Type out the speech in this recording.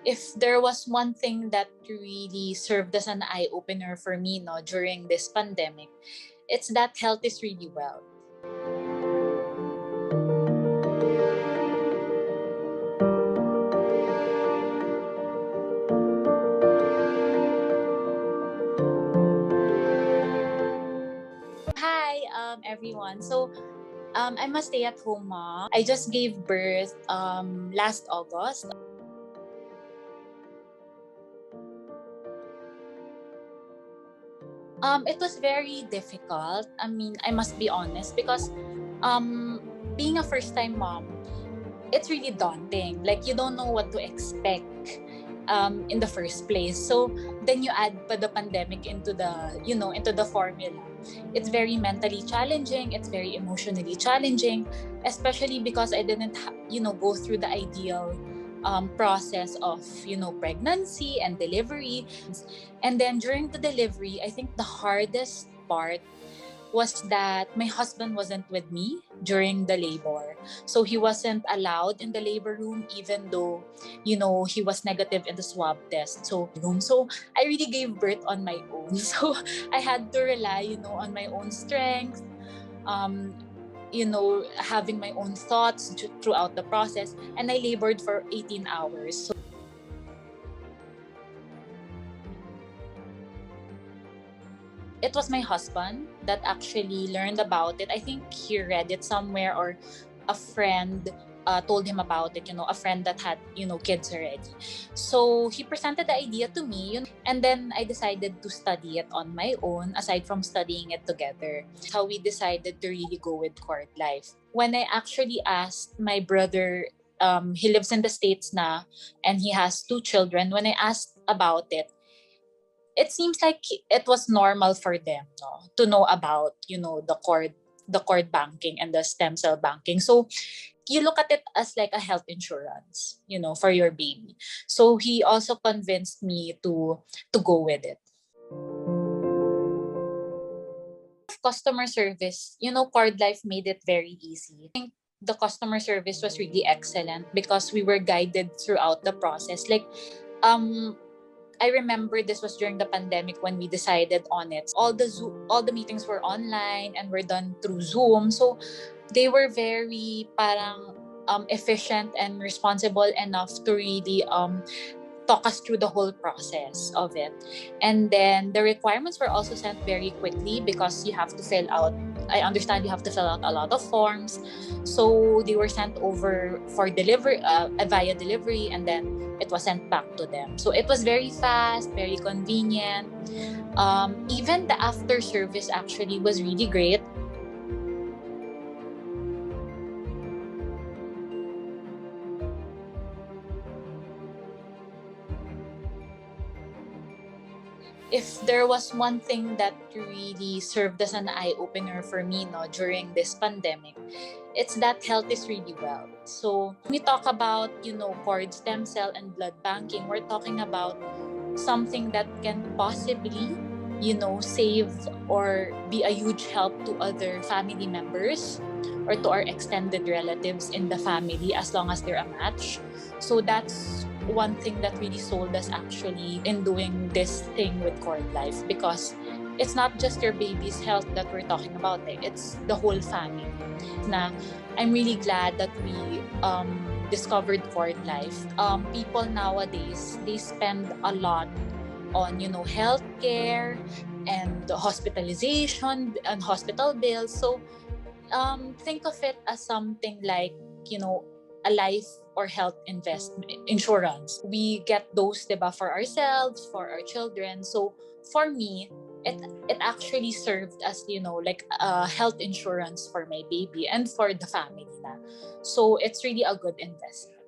If there was one thing that really served as an eye-opener for me during this pandemic, it's that health is really wealth. Hi, everyone. I'm a stay-at-home mom. I just gave birth last August. It was very difficult. I mean, I must be honest because being a first-time mom, it's really daunting. Like, you don't know what to expect in the first place. So then you add pa the pandemic into the formula. It's very mentally challenging. It's very emotionally challenging, especially because I didn't go through the ideal process of pregnancy and delivery. And then during the delivery, I think the hardest part was that my husband wasn't with me during the labor. So he wasn't allowed in the labor room even though, he was negative in the swab test. So I really gave birth on my own. So I had to rely, on my own strength, having my own thoughts throughout the process. And I labored for 18 hours. So it was my husband that actually learned about it. I think he read it somewhere, or a friend told him about it, a friend that had, kids already. So he presented the idea to me, and then I decided to study it on my own, aside from studying it together. That's how we decided to really go with Cordlife. When I actually asked my brother, he lives in the States now, and he has 2 children. When I asked about it seems like it was normal for them to know about the cord banking and the stem cell banking. So you look at it as like a health insurance, for your baby. So he also convinced me to go with it. Customer service, Cord Life made it very easy. I think the customer service was really excellent because we were guided throughout the process. Like, I remember this was during the pandemic when we decided on it. All the meetings were online and were done through Zoom. So they were very parang efficient and responsible enough to really talk us through the whole process of it. And then the requirements were also sent very quickly because you have to fill out, I understand you have to fill out a lot of forms. So they were sent over for delivery, via delivery, and then it was sent back to them. So it was very fast, very convenient. Even the after service actually was really great. If there was one thing that really served as an eye-opener for me during this pandemic, it's that health is really wealth. So when we talk about, cord stem cell and blood banking, we're talking about something that can possibly, save or be a huge help to other family members or to our extended relatives in the family as long as they're a match. So that's one thing that really sold us actually in doing this thing with Cord Life, because it's not just your baby's health that we're talking about, it's the whole family. Na I'm really glad that we discovered Cord Life. People nowadays, they spend a lot on healthcare and hospitalization and hospital bills. So think of it as something like a life or health insurance. We get those, diba, for ourselves, for our children. So for me, it actually served as like a health insurance for my baby and for the family na. So it's really a good investment.